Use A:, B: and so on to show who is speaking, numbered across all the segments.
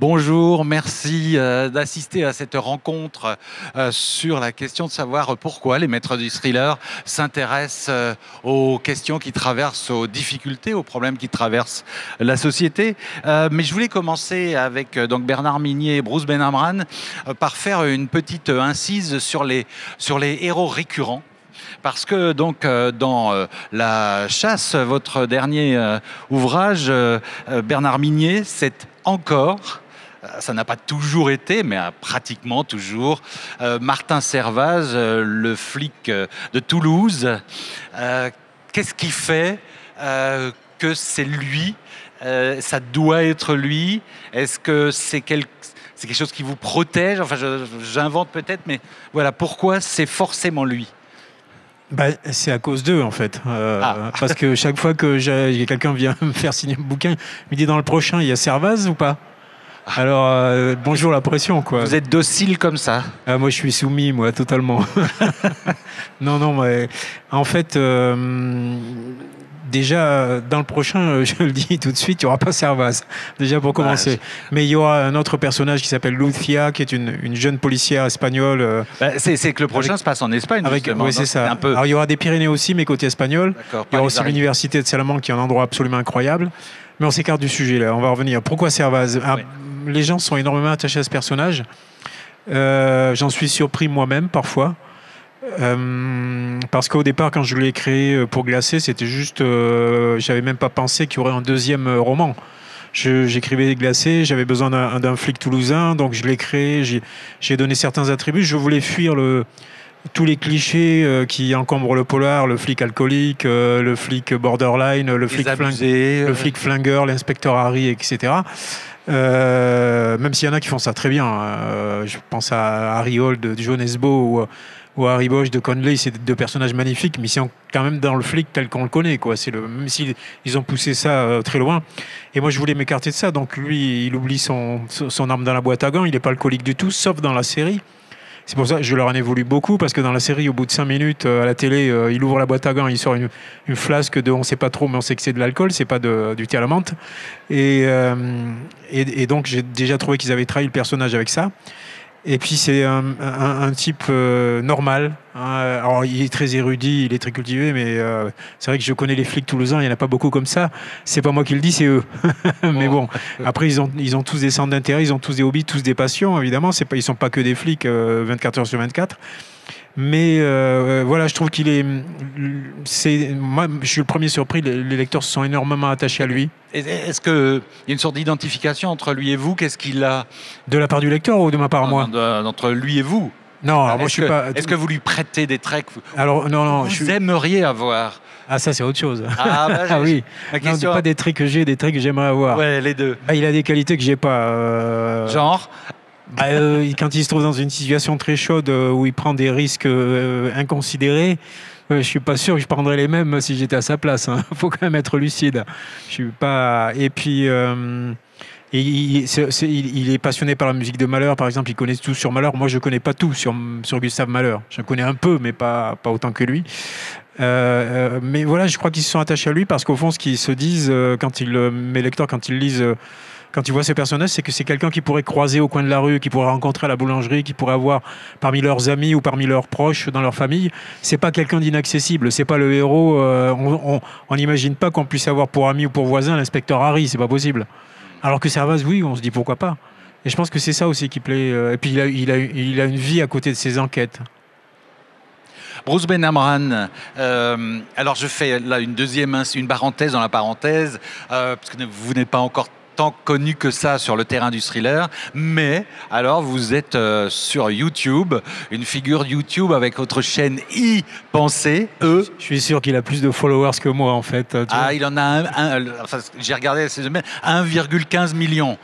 A: Bonjour, merci d'assister à cette rencontre sur la question de savoir pourquoi les maîtres du thriller s'intéressent aux questions qui traversent, aux difficultés, aux problèmes qui traversent la société. Mais je voulais commencer avec donc Bernard Minier et Bruce Benhamran par faire une petite incise sur les héros récurrents. Parce que donc dans La Chasse, votre dernier ouvrage, Bernard Minier, c'est encore, ça n'a pas toujours été, mais pratiquement toujours, Martin Servaz, le flic de Toulouse. Qu'est-ce qui fait que c'est lui, ça doit être lui? Est-ce que c'est quelque chose qui vous protège? Enfin, j'invente peut-être, mais voilà, pourquoi c'est forcément lui?
B: C'est à cause d'eux, en fait. Parce que chaque fois que quelqu'un vient me faire signer un bouquin, il me dit dans le prochain, il y a Servaz ou pas? Alors, bonjour la pression, quoi.
A: Vous êtes docile comme ça?
B: Moi, je suis soumis, moi, totalement. Non, mais en fait, déjà, dans le prochain, je le dis tout de suite, il n'y aura pas Servaz, déjà pour commencer. Mais il y aura un autre personnage qui s'appelle Lucia, qui est une jeune policière espagnole.
A: C'est que le prochain se passe en Espagne, justement.
B: Oui, c'est ça. Alors, il y aura des Pyrénées aussi, mais côté espagnol. Il y aura aussi l'université de Salamanque, qui est un endroit absolument incroyable. Mais on s'écarte du sujet, là. On va revenir. Pourquoi Servaz? Les gens sont énormément attachés à ce personnage. J'en suis surpris moi-même, parfois. Parce qu'au départ, quand je l'ai créé pour Glacé, c'était juste... j'avais même pas pensé qu'il y aurait un deuxième roman. J'écrivais Glacé, j'avais besoin d'un flic toulousain, donc je l'ai créé, j'ai donné certains attributs. Je voulais fuir tous les clichés qui encombrent le polar, le flic alcoolique, le flic borderline, le flic flingueur, l'inspecteur Harry, etc. Même s'il y en a qui font ça très bien. Je pense à Harry Hole de John Esbo ou Harry Bosch de Conley, c'est deux personnages magnifiques, mais ils sont quand même dans le flic tel qu'on le connaît, quoi. Même s'ils ont poussé ça très loin. Et moi, je voulais m'écarter de ça. Donc lui, il oublie son arme dans la boîte à gants. Il n'est pas alcoolique du tout, sauf dans la série. C'est pour ça que je leur en ai voulu beaucoup, parce que dans la série, au bout de 5 minutes, à la télé, il ouvre la boîte à gants, il sort une flasque de, on ne sait pas trop, mais on sait que c'est de l'alcool, c'est pas du thé à la menthe. Et donc, j'ai déjà trouvé qu'ils avaient trahi le personnage avec ça. Et puis c'est un type normal. Alors il est très érudit, il est très cultivé, mais c'est vrai que je connais les flics toulousains, il n'y en a pas beaucoup comme ça. C'est pas moi qui le dis, c'est eux. Mais bon, après ils ont tous des centres d'intérêt, ils ont tous des hobbies, tous des passions, évidemment. Ils sont pas que des flics 24 heures sur 24. Mais voilà, je trouve moi, je suis le premier surpris. Les lecteurs se sont énormément attachés à lui.
A: Est-ce qu'il y a une sorte d'identification entre lui et vous? Qu'est-ce qu'il a?
B: De la part du lecteur ou de ma part, moi?
A: Entre lui et vous.
B: Non, alors moi je suis pas.
A: Est-ce que vous lui prêtez des traits que vous aimeriez avoir?
B: Ah, ça c'est autre chose.
A: Ah
B: oui. Non, pas des traits que j'ai, des traits que j'aimerais avoir.
A: Ouais, les deux.
B: Il a des qualités que j'ai pas.
A: Genre?
B: Quand il se trouve dans une situation très chaude où il prend des risques inconsidérés, je suis pas sûr que je prendrais les mêmes si j'étais à sa place. Faut quand même être lucide. Je suis pas. Et puis. Il est passionné par la musique de Mahler, par exemple. Il connaît tout sur Mahler. Moi, je connais pas tout sur Gustave Mahler. Je connais un peu, mais pas autant que lui. Mais voilà, je crois qu'ils se sont attachés à lui parce qu'au fond, ce qu'ils se disent mes lecteurs, quand ils lisent. Quand ils voient ces personnages, c'est que c'est quelqu'un qui pourrait croiser au coin de la rue, qui pourrait rencontrer à la boulangerie, qui pourrait avoir parmi leurs amis ou parmi leurs proches dans leur famille. C'est pas quelqu'un d'inaccessible. C'est pas le héros. On n'imagine pas qu'on puisse avoir pour ami ou pour voisin l'inspecteur Harry. C'est pas possible. Alors que Servaz, oui, on se dit pourquoi pas. Et je pense que c'est ça aussi qui plaît. Et puis il a une vie à côté de ses enquêtes.
A: Bruce Benhamran, alors je fais là une parenthèse dans la parenthèse, parce que vous n'êtes pas encore tant connu que ça sur le terrain du thriller, mais alors vous êtes sur YouTube, une figure YouTube avec votre chaîne e-Pensée,
B: Je suis sûr qu'il a plus de followers que moi en fait.
A: Il en a enfin, j'ai regardé ces semaines, 1,15 million.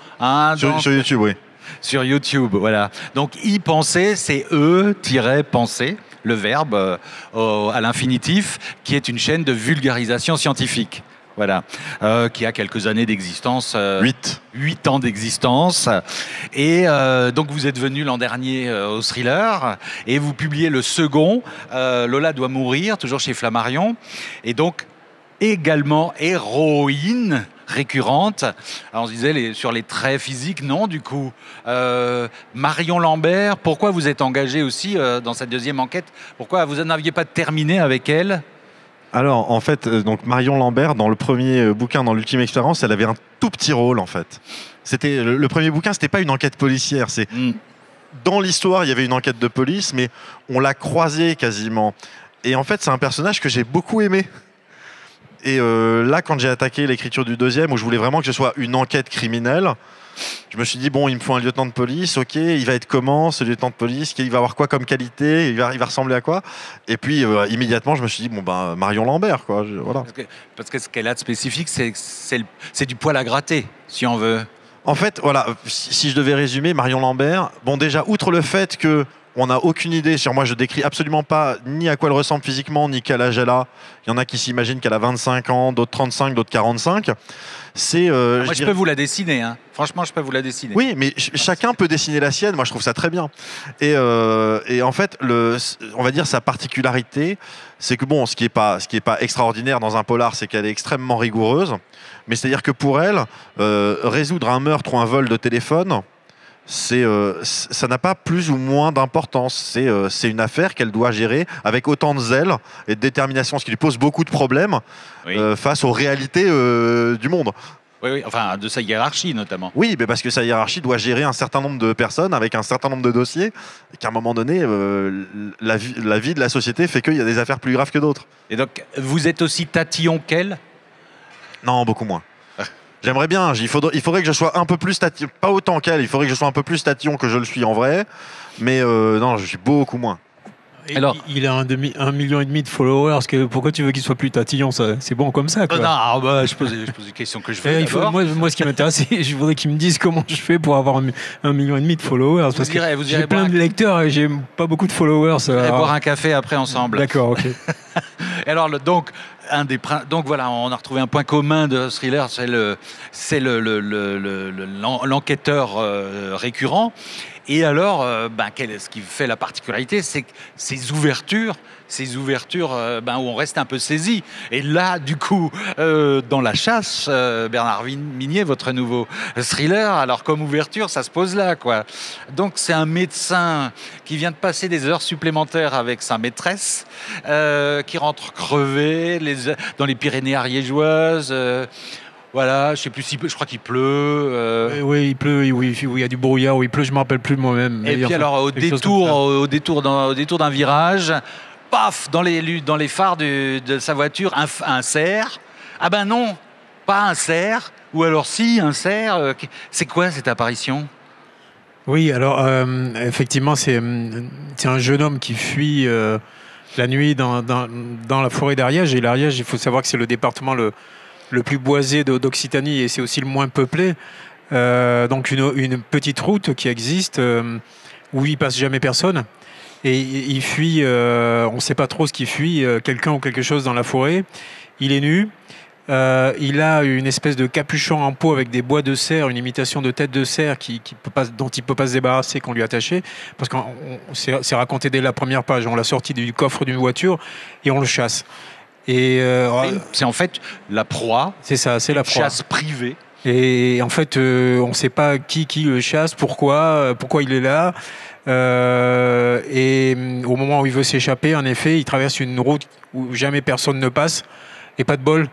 C: Sur YouTube, oui.
A: Sur YouTube, voilà. Donc e-Pensée, c'est e-pensée, le verbe à l'infinitif, qui est une chaîne de vulgarisation scientifique. Voilà, qui a quelques années d'existence. 8 ans d'existence. Et donc vous êtes venu l'an dernier au Thriller et vous publiez le second, Lola doit mourir, toujours chez Flammarion. Et donc également héroïne, récurrentes. Alors on se disait sur les traits physiques, non du coup. Marion Lambert, pourquoi vous êtes engagé aussi dans cette deuxième enquête? Pourquoi vous n'aviez pas terminé avec elle?
C: Alors, en fait, donc Marion Lambert, dans le premier bouquin, dans l'Ultime Expérience, elle avait un tout petit rôle, en fait. C'était le premier bouquin, c'était pas une enquête policière. Dans l'histoire, il y avait une enquête de police, mais on l'a croisée quasiment. Et en fait, c'est un personnage que j'ai beaucoup aimé. Et là, quand j'ai attaqué l'écriture du deuxième, où je voulais vraiment que ce soit une enquête criminelle, je me suis dit, bon, il me faut un lieutenant de police, ok, il va être comment ce lieutenant de police? Il va avoir quoi comme qualité? Il va ressembler à quoi? Et puis, immédiatement, je me suis dit, bon, ben, Marion Lambert, quoi. Voilà.
A: Parce que ce qu'elle a de spécifique, c'est du poil à gratter, si on veut.
C: En fait, voilà, si je devais résumer, Marion Lambert, bon, déjà, outre le fait que on n'a aucune idée sur moi, je décris absolument pas ni à quoi elle ressemble physiquement, ni quel âge elle a. Il y en a qui s'imaginent qu'elle a 25 ans, d'autres 35, d'autres 45.
A: Moi, je peux vous la dessiner, hein. Franchement, je peux vous la dessiner.
C: Oui, mais chacun peut dessiner la sienne. Moi, je trouve ça très bien. Et en fait, on va dire sa particularité, c'est que bon, ce qui est pas extraordinaire dans un polar, c'est qu'elle est extrêmement rigoureuse. Mais c'est-à-dire que pour elle, résoudre un meurtre ou un vol de téléphone, ça n'a pas plus ou moins d'importance. C'est une affaire qu'elle doit gérer avec autant de zèle et de détermination, ce qui lui pose beaucoup de problèmes face aux réalités du monde.
A: Oui, enfin, de sa hiérarchie notamment.
C: Oui, mais parce que sa hiérarchie doit gérer un certain nombre de personnes avec un certain nombre de dossiers, et qu'à un moment donné, la vie de la société fait qu'il y a des affaires plus graves que d'autres.
A: Et donc, vous êtes aussi tatillon qu'elle?
C: Non, beaucoup moins. J'aimerais bien, il faudrait que je sois un peu plus tatillon, pas autant qu'elle, il faudrait que je sois un peu plus tatillon que je le suis en vrai, mais non, je suis beaucoup moins.
B: Alors, il a 1,5 million de followers. Pourquoi tu veux qu'il soit plus tatillon? C'est bon comme ça, quoi.
A: Non, je pose une question que je fais.
B: Moi, ce qui m'intéresse, je voudrais qu'il me dise comment je fais pour avoir 1,5 million de followers. Parce que j'ai plein de lecteurs et j'ai pas beaucoup de followers.
A: Vous allez boire un café après ensemble.
B: D'accord, ok.
A: Et alors, donc voilà, on a retrouvé un point commun de Thriller, c'est l'enquêteur récurrent. Et alors, ce qui fait la particularité, c'est que ces ouvertures où on reste un peu saisi. Et là, du coup, dans La Chasse, Bernard Minier, votre nouveau thriller, alors comme ouverture, ça se pose là, quoi. Donc c'est un médecin qui vient de passer des heures supplémentaires avec sa maîtresse, qui rentre crevé dans les Pyrénées ariégeoises. Voilà, je sais plus je crois qu'il pleut.
B: Oui, il pleut, oui, il y a du brouillard, oui, il pleut, je me rappelle plus moi-même.
A: Et puis alors au détour d'un virage, paf, dans les phares de sa voiture, un cerf. Ah ben non, pas un cerf, ou alors si, un cerf. C'est quoi cette apparition?
B: Oui, alors effectivement, c'est un jeune homme qui fuit la nuit dans la forêt d'Ariège. Et l'Ariège, il faut savoir que c'est le département le plus boisé d'Occitanie et c'est aussi le moins peuplé. Donc une petite route qui existe où il passe jamais personne. Et il fuit, on ne sait pas trop ce qu'il fuit, quelqu'un ou quelque chose dans la forêt. Il est nu. Il a une espèce de capuchon en peau avec des bois de cerf, une imitation de tête de cerf dont il ne peut pas se débarrasser, qu'on lui a attaché. Parce que c'est raconté dès la première page. On l'a sorti du coffre d'une voiture et on le chasse. Et
A: c'est en fait la proie.
B: C'est ça, c'est la proie.
A: Chasse privée.
B: Et en fait, on ne sait pas qui le chasse, pourquoi il est là. Et au moment où il veut s'échapper, en effet, il traverse une route où jamais personne ne passe. Et pas de bol.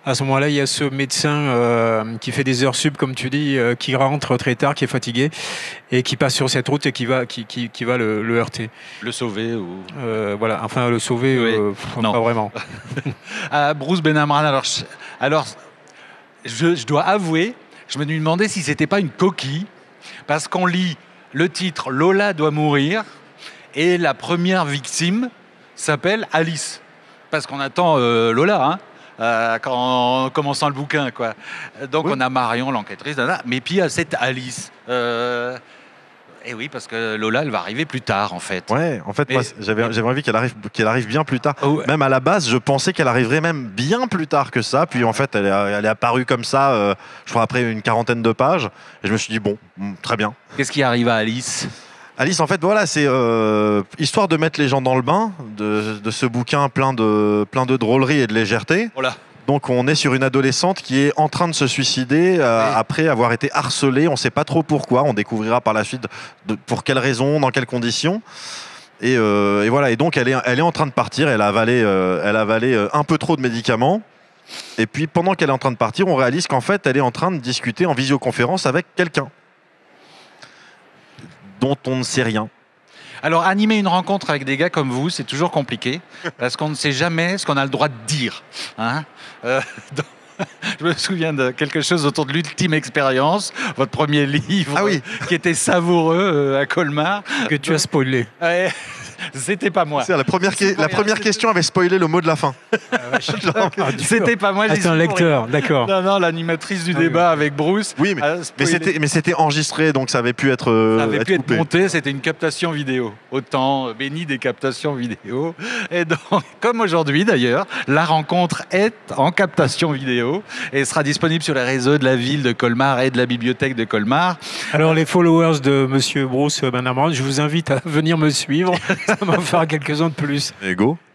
B: À ce moment-là, il y a ce médecin qui fait des heures sup, comme tu dis, qui rentre très tard, qui est fatigué, et qui passe sur cette route et qui va le heurter.
A: Le sauver ou...
B: Voilà, enfin le sauver,
A: oui. Non.
B: Pas vraiment.
A: Bruce Benamran, alors je dois avouer, je me suis demandé si c'était pas une coquille, parce qu'on lit le titre « Lola doit mourir » et la première victime s'appelle Alice. Parce qu'on attend Lola, hein, en commençant le bouquin, quoi. Donc oui. On a Marion, l'enquêtrice, mais puis il y a cette Alice. Et oui, parce que Lola, elle va arriver plus tard, en fait.
C: Ouais, en fait, moi, j'avais envie qu'elle arrive bien plus tard. Oh, même à la base, je pensais qu'elle arriverait même bien plus tard que ça. Puis en fait, elle est apparue comme ça, je crois, après une 40aine de pages. Et je me suis dit, bon, très bien.
A: Qu'est-ce qui arrive à Alice ?
C: Alice, en fait, voilà, c'est histoire de mettre les gens dans le bain de ce bouquin plein de drôleries et de légèreté.
A: Voilà.
C: Donc on est sur une adolescente qui est en train de se suicider après avoir été harcelée. On ne sait pas trop pourquoi. On découvrira par la suite pour quelles raisons, dans quelles conditions. Et voilà. Et donc elle est en train de partir. Elle a avalé un peu trop de médicaments. Et puis pendant qu'elle est en train de partir, on réalise qu'en fait elle est en train de discuter en visioconférence avec quelqu'un dont on ne sait rien.
A: Alors, animer une rencontre avec des gars comme vous, c'est toujours compliqué, parce qu'on ne sait jamais ce qu'on a le droit de dire. Hein. Je me souviens de quelque chose autour de l'ultime expérience, votre premier livre, qui était savoureux à Colmar.
B: Que tu as spoilé.
A: Ouais, c'était pas moi.
C: La première question avait spoilé le mot de la fin.
A: C'était pas moi.
B: C'est un lecteur, d'accord.
A: Non, l'animatrice du débat avec Bruce.
C: Oui, mais c'était enregistré, donc ça avait pu être
A: ça avait pu
C: coupé.
A: être monté, c'était une captation vidéo. Autant béni des captations vidéo. Et donc, comme aujourd'hui d'ailleurs, la rencontre est en captation vidéo et sera disponible sur les réseaux de la ville de Colmar et de la bibliothèque de Colmar.
B: Alors les followers de Monsieur Bruce Bannerman, je vous invite à venir me suivre, ça m'en fera quelques-uns de plus.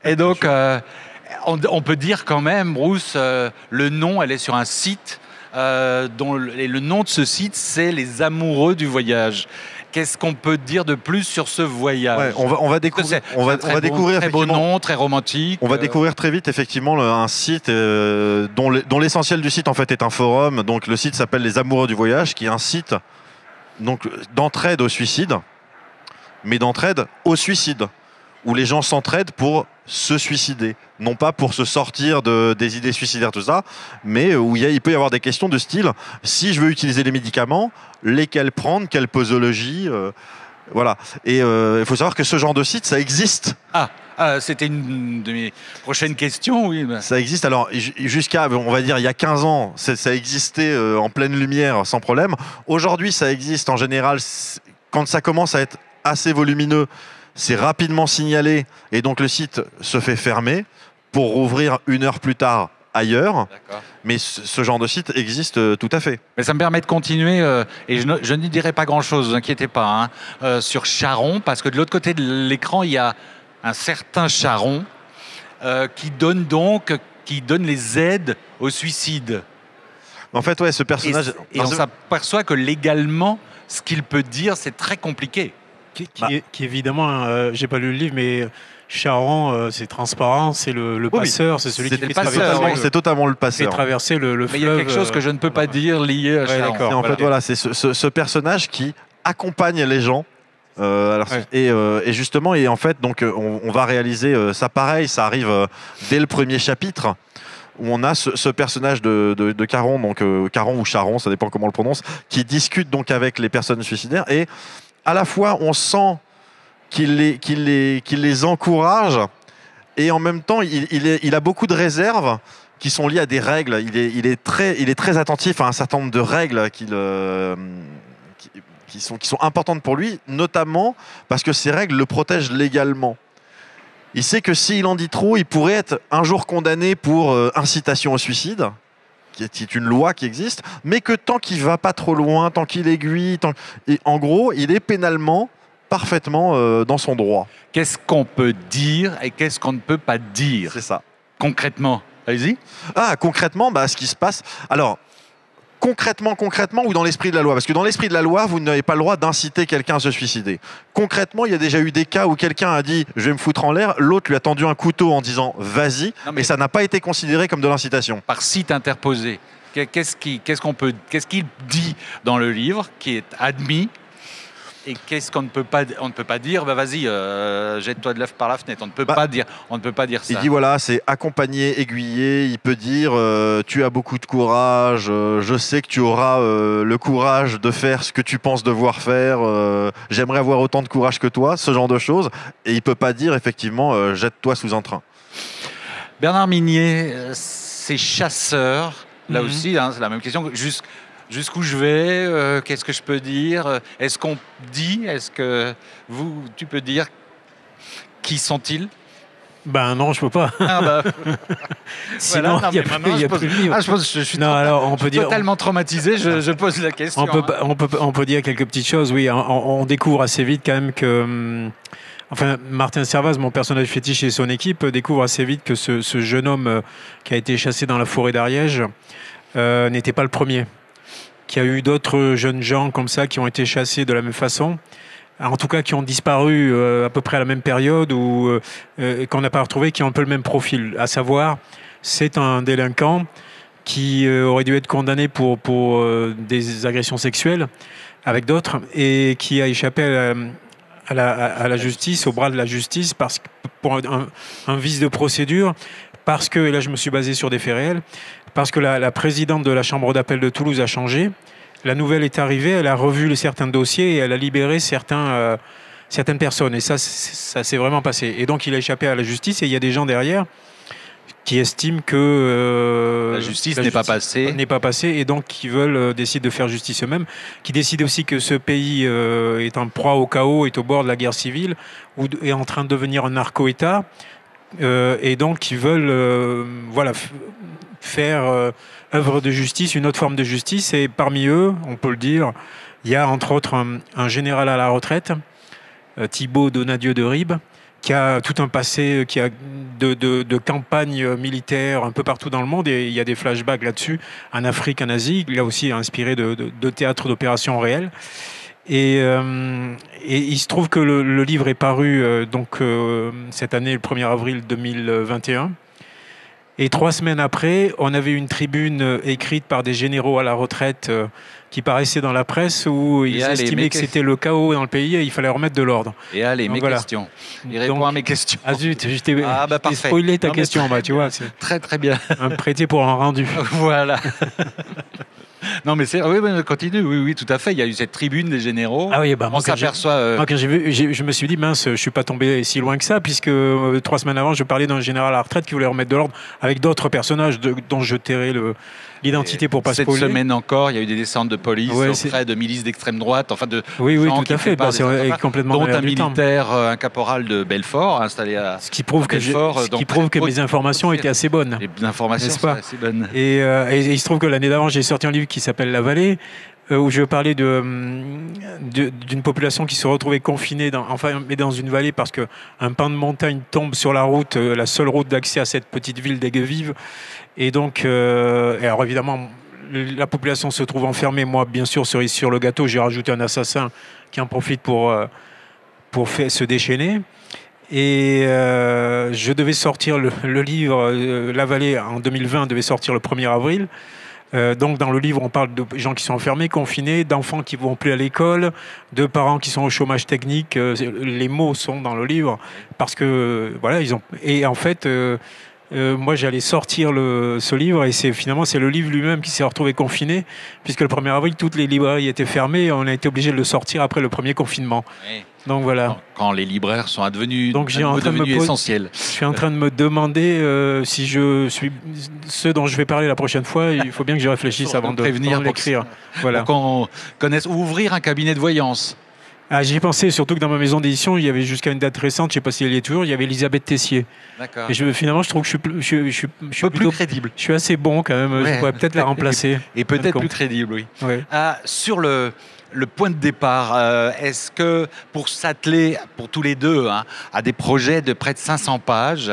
A: Et donc, on peut dire quand même, Bruce, le nom, elle est sur un site, dont le nom de ce site, c'est Les Amoureux du Voyage. Qu'est-ce qu'on peut dire de plus sur ce voyage?
C: On va découvrir. On va découvrir
A: très beau nom, très romantique.
C: On va découvrir très vite effectivement un site dont l'essentiel du site en fait est un forum. Donc le site s'appelle Les Amoureux du Voyage, qui est un site donc d'entraide au suicide, mais d'entraide au suicide, où les gens s'entraident pour se suicider, non pas pour se sortir des idées suicidaires, tout ça, mais où il peut y avoir des questions de style, si je veux utiliser les médicaments, lesquels prendre, quelle posologie, voilà. Et il faut savoir que ce genre de site, ça existe.
A: C'était une de mes prochaines questions, oui.
C: Ça existe, alors jusqu'à, on va dire, il y a 15 ans, ça existait en pleine lumière, sans problème. Aujourd'hui, ça existe en général, quand ça commence à être assez volumineux, c'est rapidement signalé et donc le site se fait fermer pour rouvrir 1 heure plus tard ailleurs. Mais ce genre de site existe tout à fait.
A: Mais ça me permet de continuer et je ne dirai pas grand-chose, ne vous inquiétez pas, sur Charon, parce que de l'autre côté de l'écran, il y a un certain Charon qui donne les aides au suicide.
C: En fait, ouais, ce personnage...
A: Et on s'aperçoit que légalement, ce qu'il peut dire, c'est très compliqué.
B: Qui évidemment, j'ai pas lu le livre, mais Charon, c'est transparent, c'est le passeur, c'est celui qui fait traverser.
C: C'est totalement le passeur.
B: Fait traverser le fleuve.
A: Mais il y a quelque chose que je ne peux pas dire lié à Charon.
C: Et en fait, voilà, c'est ce personnage qui accompagne les gens. Et justement, et en fait, donc, on va réaliser ça pareil, ça arrive dès le premier chapitre, où on a ce personnage de Caron, donc Caron ou Charon, ça dépend comment on le prononce, qui discute donc avec les personnes suicidaires, et à la fois on sent qu'il les encourage, et en même temps il a beaucoup de réserves qui sont liées à des règles. Il est très attentif à un certain nombre de règles qui sont importantes pour lui, notamment parce que ces règles le protègent légalement. Il sait que s'il en dit trop, il pourrait être un jour condamné pour incitation au suicide, qui est une loi qui existe, mais que tant qu'il ne va pas trop loin, tant qu'il aiguille, en gros, il est pénalement parfaitement dans son droit. Qu'est-ce
A: qu'on peut dire et qu'est-ce qu'on ne peut pas dire?
C: C'est ça.
A: Concrètement, allez-y.
C: Concrètement, ce qui se passe... Alors, concrètement ou dans l'esprit de la loi? Parce que dans l'esprit de la loi, vous n'avez pas le droit d'inciter quelqu'un à se suicider. Concrètement, il y a déjà eu des cas où quelqu'un a dit « je vais me foutre en l'air », l'autre lui a tendu un couteau en disant « vas-y », et ça n'a pas été considéré comme de l'incitation.
A: Par site interposé, qu'est-ce qu'il dit dans le livre qui est admis? Et qu'est-ce qu'on ne peut pas dire? Vas-y, jette-toi de l'œuf par la fenêtre. On ne peut pas dire ça.
C: Il dit voilà, c'est accompagné, aiguillé. Il peut dire tu as beaucoup de courage. Je sais que tu auras le courage de faire ce que tu penses devoir faire. J'aimerais avoir autant de courage que toi. Ce genre de choses. Et il peut pas dire effectivement jette-toi sous un train.
A: Bernard Minier, c'est chasseur. Là aussi, c'est la même question. Jusqu'où je vais, qu'est-ce que je peux dire? Est-ce qu'on dit, tu peux dire, qui sont-ils?
B: Ben non, je peux pas.
A: Ah bah,
B: Sinon,
A: voilà,
B: il n'y a plus de livre.
A: Je suis
B: Non, alors, on peut dire,
A: totalement traumatisé, je pose la question.
B: on peut dire quelques petites choses. Oui, on découvre assez vite quand même que. Enfin, Martin Servaz, mon personnage fétiche et son équipe découvrent assez vite que ce jeune homme qui a été chassé dans la forêt d'Ariège n'était pas le premier. Qu'il y a eu d'autres jeunes gens comme ça qui ont été chassés de la même façon. En tout cas, qui ont disparu à peu près à la même période ou qu'on n'a pas retrouvé, qui ont un peu le même profil. À savoir, c'est un délinquant qui aurait dû être condamné pour des agressions sexuelles avec d'autres et qui a échappé à la justice, au bras de la justice, pour un vice de procédure, parce que, et là je me suis basé sur des faits réels, parce que la présidente de la Chambre d'appel de Toulouse a changé. La nouvelle est arrivée, elle a revu certains dossiers et elle a libéré certaines personnes. Et ça s'est vraiment passé. Et donc il a échappé à la justice et il y a des gens derrière qui estiment que
A: la justice n'est pas passée.
B: Et donc qui décident de faire justice eux-mêmes, qui décident aussi que ce pays est en proie au chaos, est au bord de la guerre civile, ou est en train de devenir un narco-État, et donc qui veulent faire œuvre de justice, une autre forme de justice. Et parmi eux, on peut le dire, il y a entre autres un général à la retraite, Thibaut Donadieu de Ribes, qui a tout un passé qui a de campagnes militaires un peu partout dans le monde, et il y a des flashbacks là-dessus, en Afrique, en Asie. Il a aussi inspiré de théâtres d'opérations réelles. Et il se trouve que le livre est paru cette année, le 1er avril 2021. Et 3 semaines après, on avait une tribune écrite par des généraux à la retraite qui paraissait dans la presse où ils estimaient que c'était le chaos dans le pays et il fallait remettre de l'ordre.
A: Et allez, donc, questions. Il répond à mes questions.
B: Ah zut, je t'ai spoilé ta question, tu vois.
A: Très très bien.
B: Un prêté pour un rendu.
A: Voilà. Non, mais continue. Oui, tout à fait. Il y a eu cette tribune des généraux.
B: Ah oui,
A: on s'aperçoit.
B: Moi, quand j'ai vu, je me suis dit, mince, je suis pas tombé si loin que ça, puisque 3 semaines avant, je parlais d'un général à la retraite qui voulait remettre de l'ordre avec d'autres personnages dont je tairai l'identité pour pas spoiler.
A: Cette semaine encore, il y a eu des descentes de police auprès de milices d'extrême droite, enfin de
B: oui, tout à fait. C'est complètement
A: dont un militaire, un caporal de Belfort installé à
B: ce qui prouve que mes informations étaient assez bonnes.
A: Les informations sont assez bonnes.
B: Et il se trouve que l'année d'avant, j'ai sorti un livre qui s'appelle La Vallée, où je parlais d'une population qui se retrouvait confinée dans une vallée parce qu'un pan de montagne tombe sur la route, la seule route d'accès à cette petite ville d'Aigues-Vives. Et donc, alors évidemment, la population se trouve enfermée. Moi, bien sûr, cerise sur le gâteau, j'ai rajouté un assassin qui en profite pour se déchaîner. Et je devais sortir le livre, La Vallée, en 2020, devait sortir le 1er avril. Donc dans le livre, on parle de gens qui sont enfermés, confinés, d'enfants qui ne vont plus à l'école, de parents qui sont au chômage technique. Les mots sont dans le livre parce que voilà, et en fait, moi j'allais sortir ce livre et finalement c'est le livre lui-même qui s'est retrouvé confiné puisque le 1er avril toutes les librairies étaient fermées et on a été obligé de le sortir après le premier confinement. Oui. Donc voilà.
A: Quand les libraires sont devenus essentiels.
B: Je suis en train de me demander si je suis ce dont je vais parler la prochaine fois. Il faut bien que je réfléchisse avant de l'écrire.
A: Voilà. Pour qu'on connaisse, ou ouvrir un cabinet de voyance.
B: J'y ai pensé, surtout que dans ma maison d'édition, il y avait jusqu'à une date récente, je ne sais pas si elle y est toujours, il y avait Elisabeth Tessier.
A: D'accord.
B: Et finalement, je trouve que je suis
A: plus crédible.
B: Je suis assez bon quand même, je pourrais peut-être la remplacer.
A: Et peut-être plus crédible, oui.
B: Ouais.
A: Sur le point de départ, est-ce que pour s'atteler, pour tous les deux, à des projets de près de 500 pages,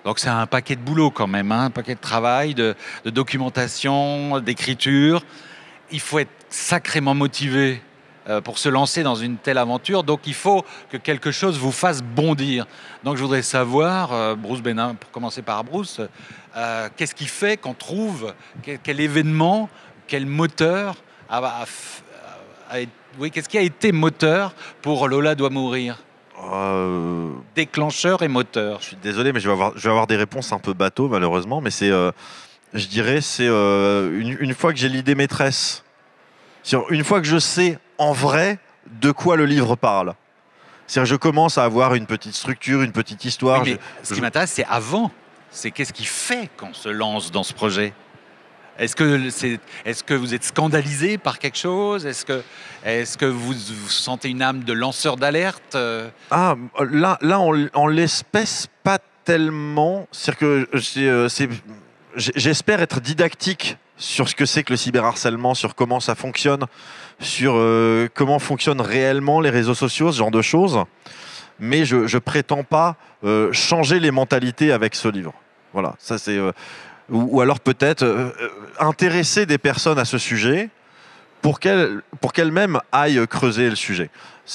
A: donc c'est un paquet de boulot quand même, un paquet de travail, de documentation, d'écriture, il faut être sacrément motivé pour se lancer dans une telle aventure, donc il faut que quelque chose vous fasse bondir. Donc je voudrais savoir, Bruce Bénin, pour commencer par Bruce, qu'est-ce qui fait qu'on trouve, quel événement, quel moteur qu'est-ce qui a été moteur pour Lola doit mourir? Déclencheur et moteur.
C: Je suis désolé, mais je vais avoir des réponses un peu bateau, malheureusement, mais je dirais, une fois que j'ai l'idée maîtresse, une fois que je sais en vrai de quoi le livre parle. C'est-à-dire, je commence à avoir une petite structure, une petite histoire.
A: Oui, mais ce qui m'intéresse, c'est avant. C'est qu'est-ce qui fait qu'on se lance dans ce projet? Est-ce que vous êtes scandalisé par quelque chose? Est-ce que vous sentez une âme de lanceur d'alerte?
C: Là, en l'espèce, pas tellement. C'est-à-dire que j'espère être didactique sur ce que c'est que le cyberharcèlement, sur comment ça fonctionne, sur comment fonctionnent réellement les réseaux sociaux, ce genre de choses. Mais je ne prétends pas changer les mentalités avec ce livre. Voilà, ça c'est... ou alors peut-être intéresser des personnes à ce sujet pour qu'elles-mêmes aillent creuser le sujet.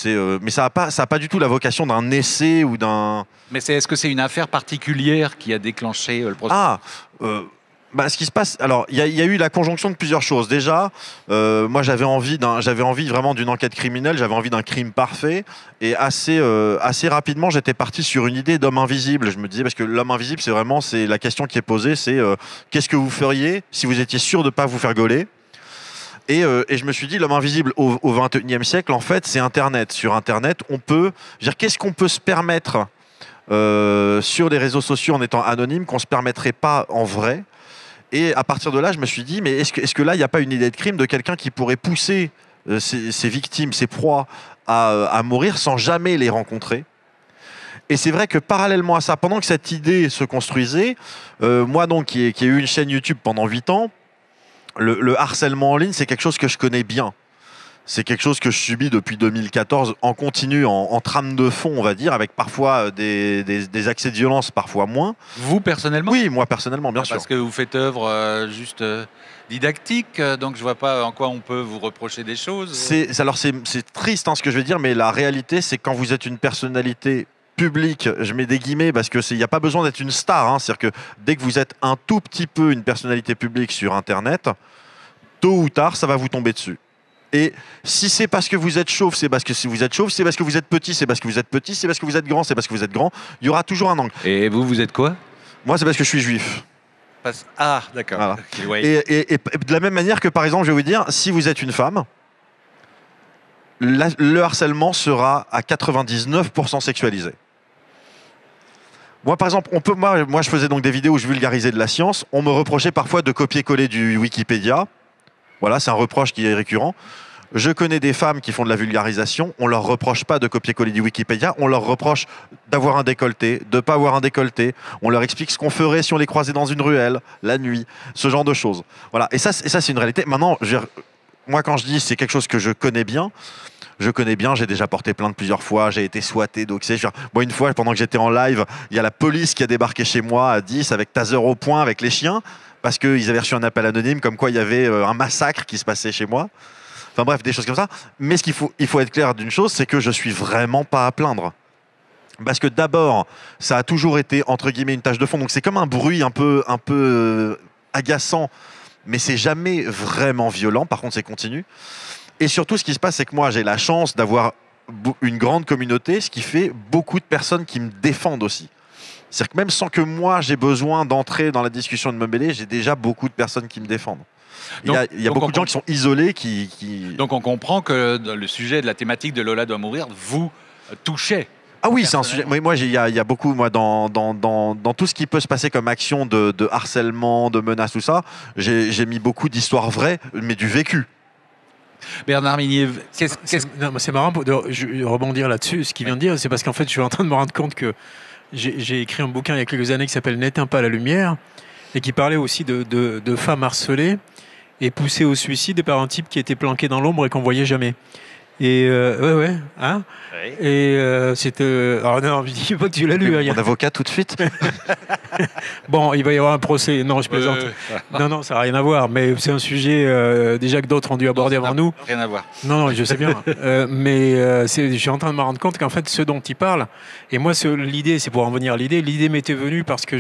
C: Mais ça n'a pas du tout la vocation d'un essai ou d'un...
A: Mais est-ce que c'est une affaire particulière qui a déclenché le processus?
C: Ce qui se passe, alors il y a eu la conjonction de plusieurs choses. Déjà, moi j'avais envie vraiment d'une enquête criminelle, j'avais envie d'un crime parfait, et assez rapidement j'étais parti sur une idée d'homme invisible. Je me disais, parce que l'homme invisible, c'est la question qui est posée, c'est qu'est-ce que vous feriez si vous étiez sûr de ne pas vous faire gauler? Et je me suis dit, l'homme invisible au XXIe siècle, en fait, c'est Internet. Sur Internet, qu'est-ce qu'on peut se permettre sur les réseaux sociaux en étant anonyme qu'on ne se permettrait pas en vrai? Et à partir de là, je me suis dit, mais est-ce que là, il n'y a pas une idée de crime de quelqu'un qui pourrait pousser ses victimes, ses proies à mourir sans jamais les rencontrer? Et c'est vrai que parallèlement à ça, pendant que cette idée se construisait, moi donc, qui ai eu une chaîne YouTube pendant 8 ans, le harcèlement en ligne, c'est quelque chose que je connais bien. C'est quelque chose que je subis depuis 2014 en continu, en trame de fond, on va dire, avec parfois des accès de violence, parfois moins.
A: Vous, personnellement?
C: Oui, moi, personnellement, bien sûr.
A: Parce que vous faites œuvre juste didactique, donc je vois pas en quoi on peut vous reprocher des choses.
C: C'est triste ce que je vais dire, mais la réalité, c'est quand vous êtes une personnalité publique, je mets des guillemets parce qu'il n'y a pas besoin d'être une star. C'est-à-dire que dès que vous êtes un tout petit peu une personnalité publique sur Internet, tôt ou tard, ça va vous tomber dessus. Et si c'est parce que vous êtes chauve, c'est parce que si vous êtes chauve, c'est parce que vous êtes petit, c'est parce que vous êtes petit, c'est parce que vous êtes grand, c'est parce que vous êtes grand. Il y aura toujours un angle.
A: Et vous êtes quoi?
C: Moi, c'est parce que je suis juif.
A: Ah, d'accord.
C: Voilà.
A: Okay, ouais.
C: Et de la même manière que, par exemple, je vais vous dire, si vous êtes une femme, le harcèlement sera à 99% sexualisé. Moi, par exemple, moi, je faisais donc des vidéos où je vulgarisais de la science. On me reprochait parfois de copier-coller du Wikipédia. Voilà, c'est un reproche qui est récurrent. Je connais des femmes qui font de la vulgarisation. On leur reproche pas de copier-coller du Wikipédia. On leur reproche d'avoir un décolleté, de pas avoir un décolleté. On leur explique ce qu'on ferait si on les croisait dans une ruelle, la nuit, ce genre de choses. Voilà. Et ça, c'est une réalité. Maintenant, moi, quand je dis c'est quelque chose que je connais bien, j'ai déjà porté plainte plusieurs fois, j'ai été swatté, doxé. Moi, une fois, pendant que j'étais en live, il y a la police qui a débarqué chez moi à 10 avec taser au poing, avec les chiens, parce qu'ils avaient reçu un appel anonyme comme quoi il y avait un massacre qui se passait chez moi. Enfin bref, des choses comme ça. Mais il faut être clair d'une chose, c'est que je suis vraiment pas à plaindre. Parce que d'abord, ça a toujours été, entre guillemets, une tâche de fond. Donc c'est comme un bruit un peu agaçant, mais c'est jamais vraiment violent. Par contre, c'est continu. Et surtout, ce qui se passe, c'est que moi, j'ai la chance d'avoir une grande communauté, ce qui fait beaucoup de personnes qui me défendent aussi. C'est-à-dire que même sans que moi, j'ai besoin d'entrer dans la discussion et de me mêler, j'ai déjà beaucoup de personnes qui me défendent. Il y a beaucoup de gens qui sont isolés,
A: Donc on comprend que le sujet de la thématique de Lola doit mourir vous touchait.
C: Ah oui, c'est un sujet. Moi, il y a beaucoup, moi, dans tout ce qui peut se passer comme action de harcèlement, de menaces, tout ça, j'ai mis beaucoup d'histoires vraies, mais du vécu.
A: Bernard Minier,
B: c'est marrant de rebondir là-dessus. Ce qu'il vient de dire, c'est parce qu'en fait, je suis en train de me rendre compte que j'ai écrit un bouquin il y a quelques années qui s'appelle N'éteins pas la lumière et qui parlait aussi de femmes harcelées et poussées au suicide par un type qui était planqué dans l'ombre et qu'on voyait jamais. Et ouais, hein. Oui. Et c'était. Alors non, je dis pas que tu l'as lu.
C: Mon avocat tout de suite.
B: Bon, il va y avoir un procès. Non, je plaisante. Non, ça n'a rien à voir. Mais c'est un sujet déjà que d'autres ont dû aborder avant nous.
A: Rien à voir.
B: Non, je sais bien. Mais je suis en train de me rendre compte qu'en fait, ce dont il parle, et moi, l'idée, c'est pour en venir à l'idée. L'idée m'était venue parce que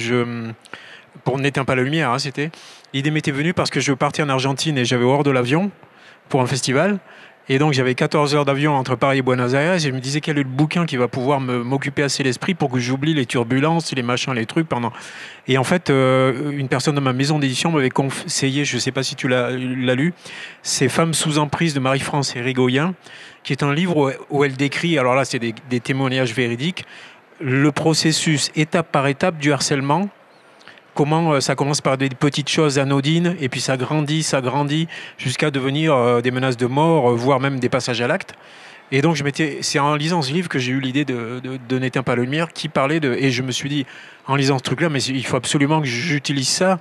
B: pour N'éteins pas la lumière, hein, c'était. L'idée m'était venue parce que je partais en Argentine et j'avais hors de l'avion pour un festival. Et donc, j'avais 14 heures d'avion entre Paris et Buenos Aires. Et je me disais, quel est le bouquin qui va pouvoir m'occuper assez l'esprit pour que j'oublie les turbulences, les machins, les trucs pendant. Et en fait, une personne de ma maison d'édition m'avait conseillé, je ne sais pas si tu l'as lu, c'est Femmes sous emprise de Marie-France Érigoyen, qui est un livre où elle décrit, alors là, c'est des témoignages véridiques, le processus étape par étape du harcèlement. Comment ça commence par des petites choses anodines et puis ça grandit jusqu'à devenir des menaces de mort, voire même des passages à l'acte. Et donc c'est en lisant ce livre que j'ai eu l'idée de N'éteins pas la lumière, qui parlait et je me suis dit, en lisant ce truc-là, mais il faut absolument que j'utilise ça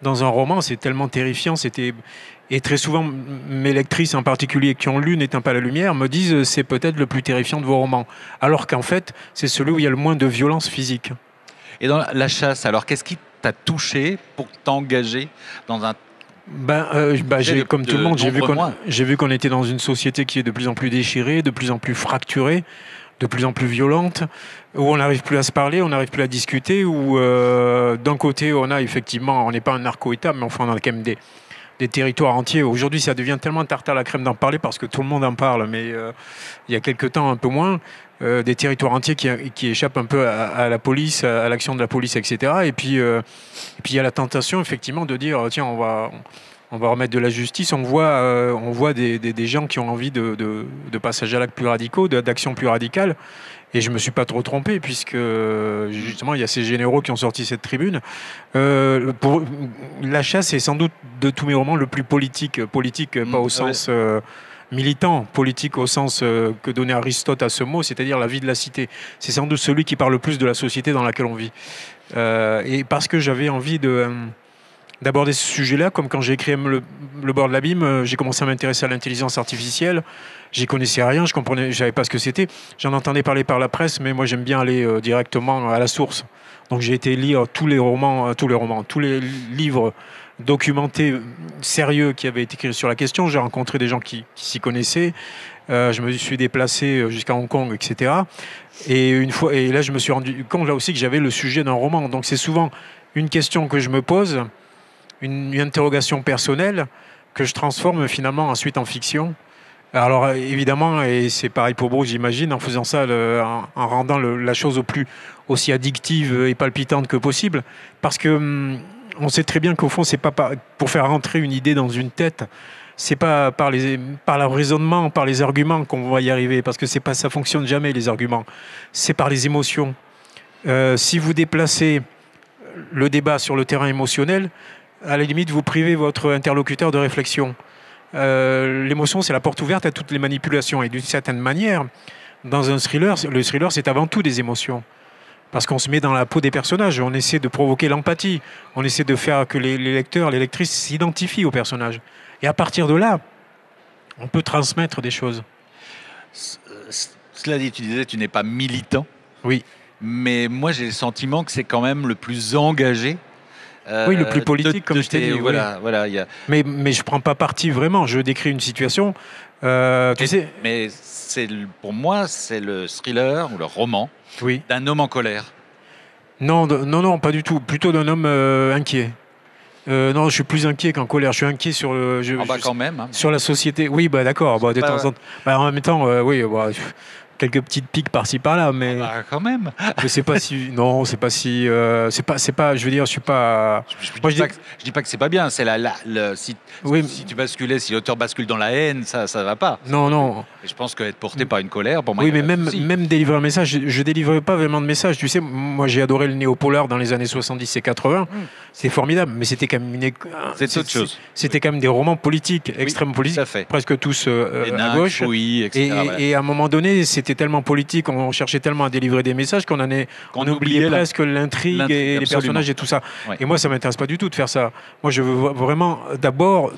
B: dans un roman. C'est tellement terrifiant. Et très souvent, mes lectrices en particulier qui ont lu N'éteins pas la lumière me disent c'est peut-être le plus terrifiant de vos romans. Alors qu'en fait, c'est celui où il y a le moins de violence physique.
A: Et dans La Chasse, alors qu'est-ce qui t'a touché pour t'engager dans un...
B: Comme tout le monde, j'ai vu qu'on était dans une société qui est de plus en plus déchirée, de plus en plus fracturée, de plus en plus violente, où on n'arrive plus à se parler, on n'arrive plus à discuter, où d'un côté on n'est pas un narco-État, mais enfin on a quand même des territoires entiers. Aujourd'hui, ça devient tellement tarte à la crème d'en parler parce que tout le monde en parle, mais il y a quelques temps un peu moins, des territoires entiers qui échappent un peu à la police, à l'action de la police, etc. Et puis il y a la tentation effectivement de dire tiens, on va remettre de la justice. On voit des gens qui ont envie de passages à l'acte plus radicaux, d'actions plus radicales. Et je ne me suis pas trop trompé, puisque justement, il y a ces généraux qui ont sorti cette tribune. La Chasse est sans doute de tous mes romans le plus politique. Politique, pas au sens militant, politique au sens que donnait Aristote à ce mot, c'est-à-dire la vie de la cité. C'est sans doute celui qui parle le plus de la société dans laquelle on vit. Et parce que j'avais envie d'aborder ce sujet-là, comme quand j'ai écrit le bord de l'abîme, j'ai commencé à m'intéresser à l'intelligence artificielle. J'y connaissais rien, je savais pas ce que c'était. J'en entendais parler par la presse, mais moi j'aime bien aller directement à la source. Donc j'ai été lire tous les livres documentés là qui avaient été écrits sur la question. J'ai rencontré des gens qui s'y connaissaient. Je me suis déplacé jusqu'à Hong Kong, etc. Et là je me suis rendu compte là aussi que j'avais le sujet d'un roman. Donc c'est souvent une question que je me pose, une interrogation personnelle que je transforme finalement ensuite en fiction. Alors évidemment, et c'est pareil pour Bruce, j'imagine, en faisant ça, en rendant la chose aussi addictive et palpitante que possible, parce que on sait très bien qu'au fond, c'est pas pour faire rentrer une idée dans une tête, c'est pas par le raisonnement, par les arguments qu'on va y arriver, parce que ça fonctionne jamais les arguments, c'est par les émotions. Si vous déplacez le débat sur le terrain émotionnel, à la limite, vous privez votre interlocuteur de réflexion. L'émotion, c'est la porte ouverte à toutes les manipulations. Et d'une certaine manière, dans un thriller, le thriller, c'est avant tout des émotions. Parce qu'on se met dans la peau des personnages, on essaie de provoquer l'empathie, on essaie de faire que les lecteurs, les lectrices s'identifient aux personnages. Et à partir de là, on peut transmettre des choses.
A: Cela dit, tu disais tu n'es pas militant.
B: Oui.
A: Mais moi, j'ai le sentiment que c'est quand même le plus engagé.
B: Oui, le plus politique, comme je t'ai dit.
A: Voilà,
B: mais je ne prends pas parti vraiment. Je décris une situation.
A: Mais pour moi, c'est le thriller ou le roman d'un homme en colère.
B: Non, pas du tout. Plutôt d'un homme inquiet. Non, je suis plus inquiet qu'en colère. Je suis inquiet sur
A: quand même. Hein.
B: Sur la société. Oui, d'accord. De temps en temps. En même temps, oui. Quelques petites piques par-ci par-là, mais
A: quand même.
B: Mais c'est pas si. Non, c'est pas si. C'est pas. Je veux dire, je suis pas.
A: Je dis pas que c'est pas bien. C'est si tu basculais, si l'auteur bascule dans la haine, ça va pas.
B: Non.
A: Et je pense qu'être porté par une colère, pour moi.
B: Oui, mais même délivrer un message, je délivrais pas vraiment de message. Tu sais, moi j'ai adoré le néo-polar dans les années 70 et 80. C'est formidable, mais c'était quand même
A: c'est autre chose.
B: C'était quand même des romans politiques, extrêmement politiques, presque tous à gauche. Et à un moment donné, c'était tellement politique, on cherchait tellement à délivrer des messages qu'on oubliait presque l'intrigue et les personnages et tout ça. Ouais. Et moi, ça m'intéresse pas du tout de faire ça. Moi, je veux vraiment d'abord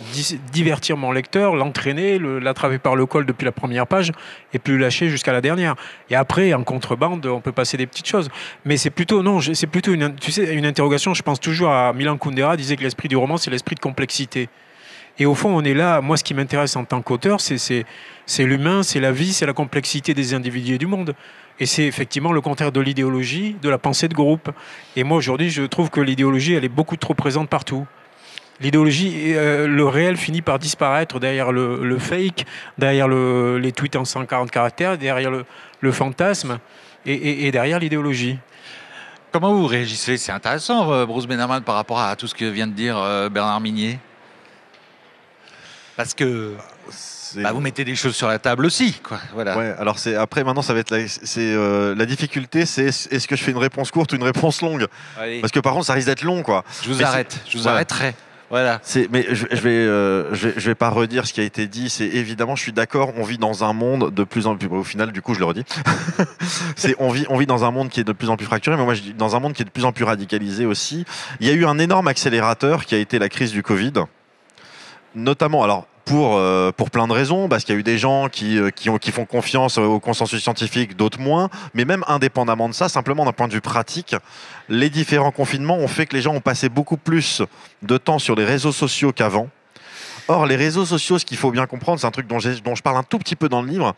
B: divertir mon lecteur, l'entraîner, l'attraper par le col depuis la première page et puis le lâcher jusqu'à la dernière. Et après, en contrebande, on peut passer des petites choses. Mais c'est plutôt une interrogation. Je pense toujours à Milan Kundera, disait que l'esprit du roman, c'est l'esprit de complexité. Et au fond, on est là. Moi, ce qui m'intéresse en tant qu'auteur, c'est l'humain, c'est la vie, c'est la complexité des individus et du monde. Et c'est effectivement le contraire de l'idéologie, de la pensée de groupe. Et moi, aujourd'hui, je trouve que l'idéologie, elle est beaucoup trop présente partout. L'idéologie, le réel finit par disparaître derrière le fake, derrière les tweets en 140 caractères, derrière le fantasme et derrière l'idéologie.
A: Comment vous réagissez? C'est intéressant, Bruce Bannerman, par rapport à tout ce que vient de dire Bernard Minier. Parce que vous mettez des choses sur la table aussi, quoi. Voilà.
C: Ouais, alors après maintenant ça va être la difficulté, c'est est-ce que je fais une réponse courte ou une réponse longue?
A: Allez.
C: Parce que par contre ça risque d'être long, quoi.
A: Je vous arrêterai. Voilà.
C: Mais je vais pas redire ce qui a été dit. C'est évidemment, je suis d'accord. On vit dans un monde de plus en plus. Au final, du coup, je le redis. On vit dans un monde qui est de plus en plus fracturé, mais moi, je dis dans un monde qui est de plus en plus radicalisé aussi. Il y a eu un énorme accélérateur qui a été la crise du Covid, notamment. Alors, pour plein de raisons, parce qu'il y a eu des gens qui font confiance au consensus scientifique, d'autres moins, mais même indépendamment de ça, simplement d'un point de vue pratique, les différents confinements ont fait que les gens ont passé beaucoup plus de temps sur les réseaux sociaux qu'avant. Or, les réseaux sociaux, ce qu'il faut bien comprendre, c'est un truc dont je parle un tout petit peu dans le livre,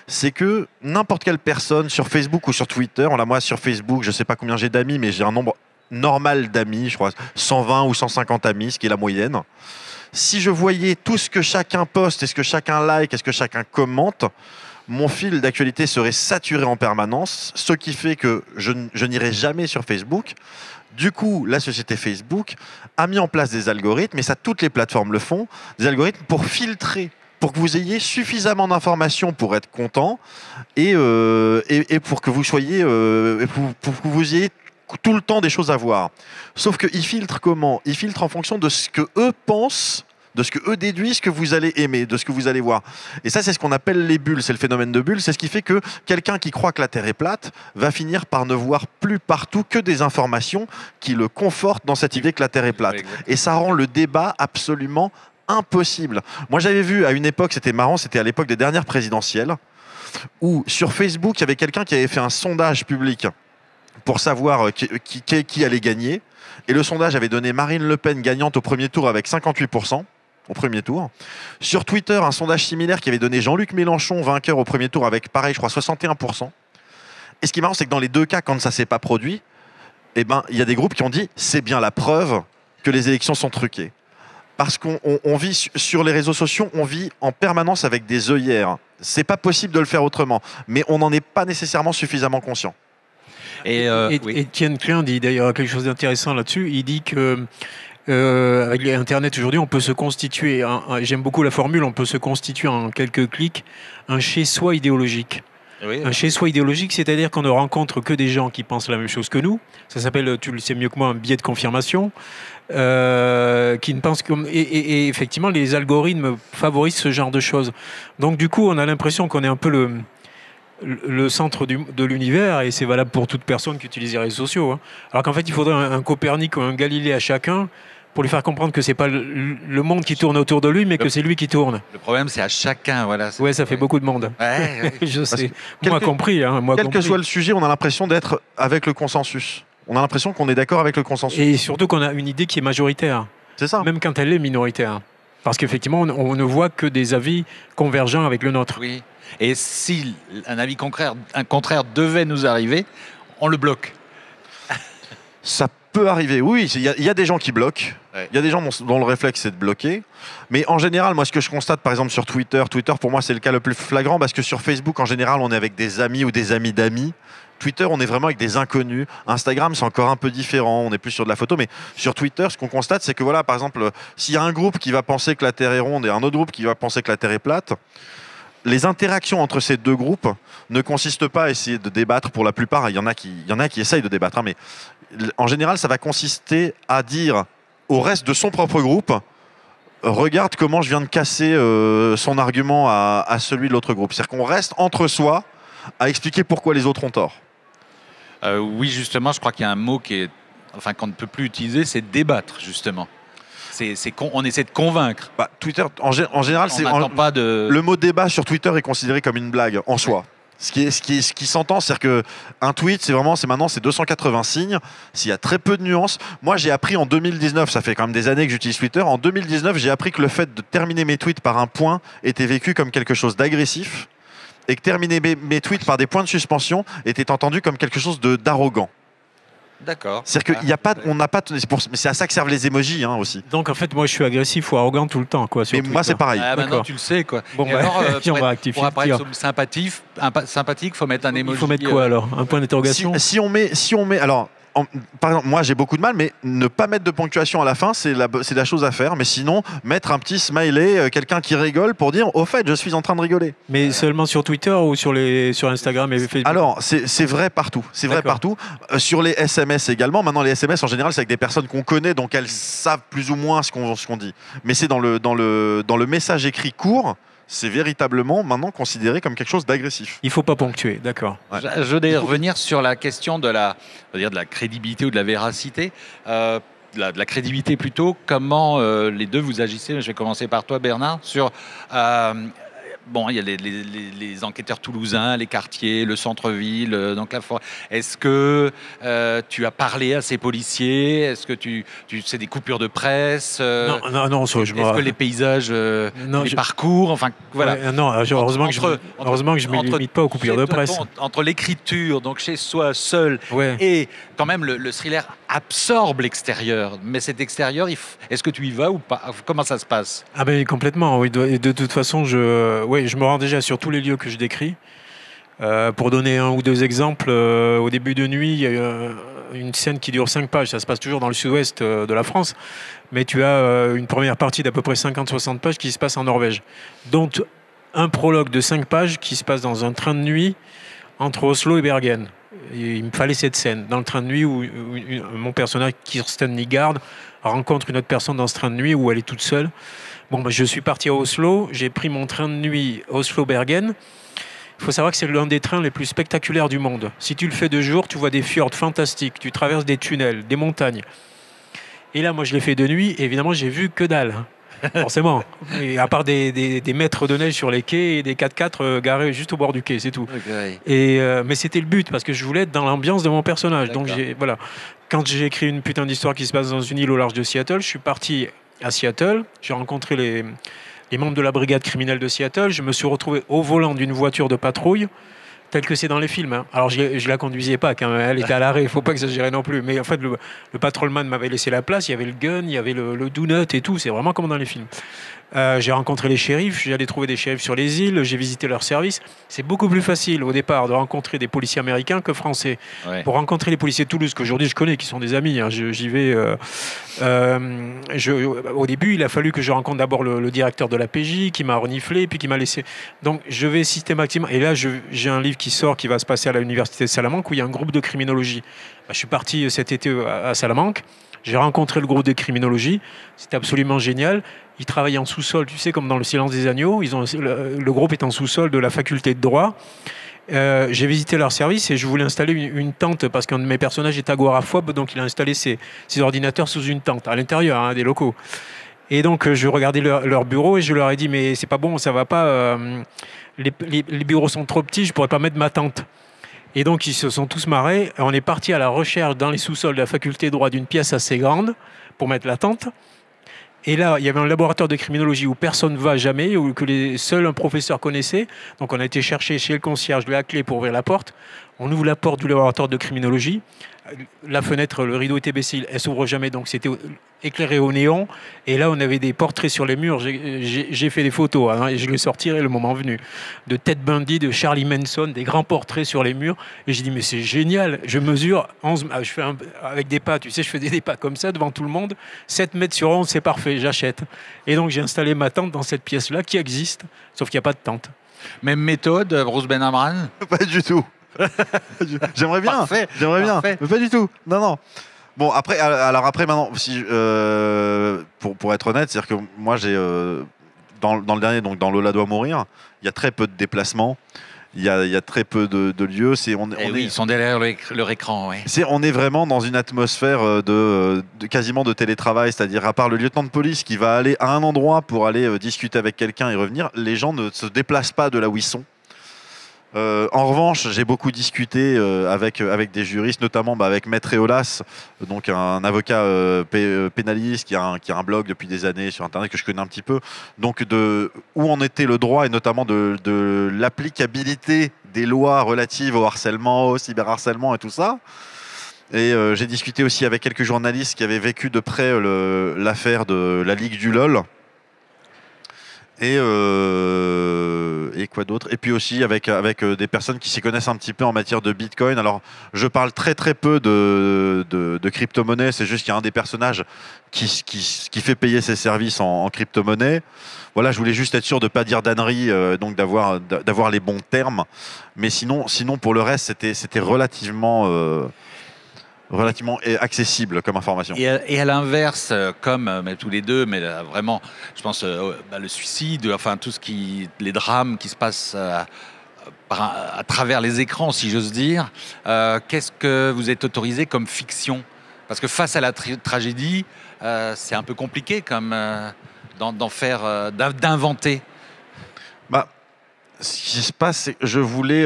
C: c'est que n'importe quelle personne sur Facebook ou sur Twitter, moi sur Facebook, je ne sais pas combien j'ai d'amis, mais j'ai un nombre normal d'amis, je crois 120 ou 150 amis, ce qui est la moyenne. Si je voyais tout ce que chacun poste, et ce que chacun like, et ce que chacun commente, mon fil d'actualité serait saturé en permanence, ce qui fait que je n'irai jamais sur Facebook. Du coup, la société Facebook a mis en place des algorithmes, et ça, toutes les plateformes le font, des algorithmes pour filtrer, pour que vous ayez suffisamment d'informations pour être content, et pour que vous soyez, pour que vous ayez tout le temps des choses à voir. Sauf qu'ils filtrent comment ? Ils filtrent en fonction de ce que eux pensent, de ce que eux déduisent que vous allez aimer, de ce que vous allez voir. Et ça, c'est ce qu'on appelle les bulles. C'est le phénomène de bulles. C'est ce qui fait que quelqu'un qui croit que la Terre est plate va finir par ne voir plus partout que des informations qui le confortent dans cette idée que la Terre est plate. Et ça rend le débat absolument impossible. Moi, j'avais vu à une époque, c'était marrant, c'était à l'époque des dernières présidentielles, où sur Facebook, il y avait quelqu'un qui avait fait un sondage public pour savoir qui allait gagner. Et le sondage avait donné Marine Le Pen gagnante au premier tour avec 58%. Au premier tour. Sur Twitter, un sondage similaire qui avait donné Jean-Luc Mélenchon vainqueur au premier tour avec, pareil, je crois, 61%. Et ce qui est marrant, c'est que dans les deux cas, quand ça ne s'est pas produit, il y a des groupes qui ont dit c'est bien la preuve que les élections sont truquées. Parce qu'on vit sur les réseaux sociaux, on vit en permanence avec des œillères. C'est pas possible de le faire autrement, mais on n'en est pas nécessairement suffisamment conscient.
B: Et Étienne Klein dit d'ailleurs quelque chose d'intéressant là-dessus. Il dit que avec Internet aujourd'hui, on peut se constituer, j'aime beaucoup la formule, on peut se constituer en quelques clics un chez-soi idéologique. Oui. Un chez-soi idéologique, c'est-à-dire qu'on ne rencontre que des gens qui pensent la même chose que nous. Ça s'appelle, tu le sais mieux que moi, un biais de confirmation. Qui ne pensent comme... et effectivement, les algorithmes favorisent ce genre de choses. Donc du coup, on a l'impression qu'on est un peu le centre de l'univers, et c'est valable pour toute personne qui utilise les réseaux sociaux. Alors qu'en fait, il faudrait un Copernic ou un Galilée à chacun pour lui faire comprendre que c'est pas le monde qui tourne autour de lui, mais que c'est lui qui tourne.
A: Le problème, c'est à chacun, voilà.
B: Ouais, ça fait beaucoup de monde.
A: Ouais.
B: Je sais. Moi compris.
C: Quel que soit le sujet, on a l'impression d'être avec le consensus. On a l'impression qu'on est d'accord avec le consensus.
B: Et surtout qu'on a une idée qui est majoritaire.
C: C'est ça.
B: Même quand elle est minoritaire. Parce qu'effectivement, on ne voit que des avis convergents avec le nôtre.
A: Oui. Et si un avis contraire devait nous arriver, on le bloque.
C: Ça peut arriver, oui. Il y a des gens qui bloquent.
A: Ouais.
C: Il y a des gens dont le réflexe, c'est de bloquer. Mais en général, moi, ce que je constate, par exemple, sur Twitter, pour moi, c'est le cas le plus flagrant, parce que sur Facebook, en général, on est avec des amis ou des amis d'amis. Twitter, on est vraiment avec des inconnus. Instagram, c'est encore un peu différent. On est plus sur de la photo. Mais sur Twitter, ce qu'on constate, c'est que, voilà, par exemple, s'il y a un groupe qui va penser que la Terre est ronde et un autre groupe qui va penser que la Terre est plate, les interactions entre ces deux groupes ne consistent pas à essayer de débattre pour la plupart. Il y en a qui essayent de débattre, mais en général, ça va consister à dire au reste de son propre groupe « Regarde comment je viens de casser son argument à celui de l'autre groupe ». C'est-à-dire qu'on reste entre soi à expliquer pourquoi les autres ont tort.
A: Oui, justement, je crois qu'il y a un mot qu'on ne peut plus utiliser, c'est débattre, justement. On essaie de convaincre.
C: Twitter, en général, le mot débat sur Twitter est considéré comme une blague en soi. Ce qui s'entend, c'est-à-dire qu'un tweet, maintenant 280 signes. S'il y a très peu de nuances. Moi, j'ai appris en 2019, ça fait quand même des années que j'utilise Twitter. En 2019, j'ai appris que le fait de terminer mes tweets par un point était vécu comme quelque chose d'agressif, et que terminer mes tweets par des points de suspension était entendu comme quelque chose d'arrogant.
A: D'accord.
C: C'est-à-dire qu'il y a pas, on n'a pas, mais c'est à ça que servent les emojis aussi.
B: Donc en fait, moi, je suis agressif ou arrogant tout le temps, quoi.
C: Mais moi, c'est pareil.
A: Maintenant, tu le sais, quoi.
B: Bon, alors,
A: pour apparaître sympathique, faut mettre un emoji.
B: Il faut mettre quoi alors ? Un point d'interrogation ?
C: Si on met, alors, par exemple, moi j'ai beaucoup de mal, mais ne pas mettre de ponctuation à la fin, c'est la chose à faire. Mais sinon, mettre un petit smiley, quelqu'un qui rigole pour dire au fait, je suis en train de rigoler.
B: Mais seulement sur Twitter ou sur Instagram et Facebook?
C: Alors, c'est vrai partout. C'est vrai partout. Sur les SMS également. Maintenant, les SMS en général, c'est avec des personnes qu'on connaît, donc elles savent plus ou moins ce qu'on dit. Mais c'est dans le message écrit court. C'est véritablement maintenant considéré comme quelque chose d'agressif.
B: Il ne faut pas ponctuer, d'accord.
A: Ouais. Je voudrais revenir sur la question de la crédibilité ou de la véracité. De la crédibilité plutôt. Comment les deux vous agissez? Je vais commencer par toi, Bernard. Sur bon, il y a les enquêteurs toulousains, les quartiers, le centre-ville, donc la forêt. Est-ce que tu as parlé à ces policiers? Est-ce que tu sais des coupures de presse?
B: Non,
A: est-ce que les paysages, les parcours, enfin voilà.
B: Ouais, non, heureusement que je ne me limite pas aux coupures de presse.
A: Entre l'écriture, donc chez soi seul, et quand même le thriller absorbe l'extérieur. Mais cet extérieur, est-ce que tu y vas ou pas? Comment ça se passe?
B: Ah ben complètement, oui. De toute façon, je me rends déjà sur tous les lieux que je décris. Pour donner un ou deux exemples, au début de nuit, il y a une scène qui dure 5 pages. Ça se passe toujours dans le sud-ouest de la France. Mais tu as une première partie d'à peu près 50-60 pages qui se passe en Norvège. Dont un prologue de 5 pages qui se passe dans un train de nuit entre Oslo et Bergen. Et il me fallait cette scène dans le train de nuit où mon personnage, Kirsten Nygaard, rencontre une autre personne dans ce train de nuit où elle est toute seule. Bon, je suis parti à Oslo, j'ai pris mon train de nuit Oslo-Bergen. Il faut savoir que c'est l'un des trains les plus spectaculaires du monde. Si tu le fais de jour, tu vois des fjords fantastiques, tu traverses des tunnels, des montagnes. Et là, moi, je l'ai fait de nuit, et évidemment, j'ai vu que dalle. Forcément. Et à part des mètres de neige sur les quais et des 4x4 garés juste au bord du quai, c'est tout. Okay. Mais c'était le but, parce que je voulais être dans l'ambiance de mon personnage. Donc voilà. Quand j'ai écrit une putain d'histoire qui se passe dans une île au large de Seattle, je suis parti à Seattle, j'ai rencontré les membres de la brigade criminelle de Seattle, je me suis retrouvé au volant d'une voiture de patrouille, telle que c'est dans les films. Alors, je la conduisais pas quand même, elle était à l'arrêt, il ne faut pas exagérer non plus. Mais en fait, le patrolman m'avait laissé la place, il y avait le gun, il y avait le donut et tout, c'est vraiment comme dans les films. J'ai rencontré les shérifs, j'allais trouver des shérifs sur les îles, j'ai visité leurs services. C'est beaucoup plus facile au départ de rencontrer des policiers américains que français. Ouais. Pour rencontrer les policiers de Toulouse, qu'aujourd'hui je connais, qui sont des amis, hein, j'y vais. Au début, il a fallu que je rencontre d'abord le directeur de la PJ, qui m'a reniflé, puis qui m'a laissé. Donc je vais systématiquement. Et là, j'ai un livre qui sort, qui va se passer à l'université de Salamanque, où il y a un groupe de criminologie. Je suis parti cet été à Salamanque. J'ai rencontré le groupe de criminologie, c'était absolument génial. Ils travaillent en sous-sol, tu sais, comme dans Le Silence des agneaux. Le groupe est en sous-sol de la faculté de droit. J'ai visité leur service et je voulais installer une tente parce qu'un de mes personnages est agoraphobe, donc il a installé ses ordinateurs sous une tente, à l'intérieur des locaux. Et donc je regardais leur bureau et je leur ai dit « mais c'est pas bon, ça va pas, les bureaux sont trop petits, je pourrais pas mettre ma tente ». Et donc, ils se sont tous marrés. On est parti à la recherche dans les sous-sols de la faculté de droit d'une pièce assez grande pour mettre la tente. Et là, il y avait un laboratoire de criminologie où personne ne va jamais, ou que seul un professeur connaissait. Donc, on a été chercher chez le concierge la clé pour ouvrir la porte. On ouvre la porte du laboratoire de criminologie. La fenêtre, le rideau était baissé, elle ne s'ouvre jamais, donc c'était éclairé au néon. Et là, on avait des portraits sur les murs. J'ai fait des photos, et je les sortirai le moment venu. De Ted Bundy, de Charlie Manson, des grands portraits sur les murs. Et j'ai dit, mais c'est génial. Je mesure 11, je fais avec des pas, tu sais, je faisais des pas comme ça devant tout le monde. 7 mètres sur 11, c'est parfait, j'achète. Et donc, j'ai installé ma tente dans cette pièce-là qui existe, sauf qu'il n'y a pas de tente.
A: Même méthode, Bruce Ben Amran?
C: Pas du tout. J'aimerais bien, mais pas du tout. Non. Bon, après maintenant, si, pour être honnête, c'est-à-dire que moi j'ai dans le dernier, donc dans Lola doit mourir, il y a très peu de déplacements, il y a très peu de lieux.
A: Ils sont derrière leur écran. Oui.
C: On est vraiment dans une atmosphère quasiment de télétravail, c'est-à-dire à part le lieutenant de police qui va aller à un endroit pour aller discuter avec quelqu'un et revenir, les gens ne se déplacent pas de là où ils sont. En revanche, j'ai beaucoup discuté avec des juristes, notamment avec Maître Eolas, donc un avocat pénaliste qui a un blog depuis des années sur Internet que je connais un petit peu, donc de où en était le droit et notamment de l'applicabilité des lois relatives au harcèlement, au cyberharcèlement et tout ça. Et j'ai discuté aussi avec quelques journalistes qui avaient vécu de près l'affaire de la Ligue du LOL. Et quoi d'autre? Et puis aussi avec des personnes qui s'y connaissent un petit peu en matière de Bitcoin. Alors, je parle très très peu de crypto-monnaie. C'est juste qu'il y a un des personnages qui fait payer ses services en crypto-monnaie. Voilà, je voulais juste être sûr de ne pas dire d'ânerie, donc d'avoir les bons termes. Mais sinon pour le reste, c'était relativement accessible comme information.
A: Et à l'inverse, comme mais tous les deux, mais vraiment, je pense le suicide, enfin les drames qui se passent à travers les écrans, si j'ose dire. Qu'est-ce que vous êtes autorisé comme fiction? Parce que face à la tragédie, c'est un peu compliqué comme d'inventer.
C: Ce qui se passe, c'est que je voulais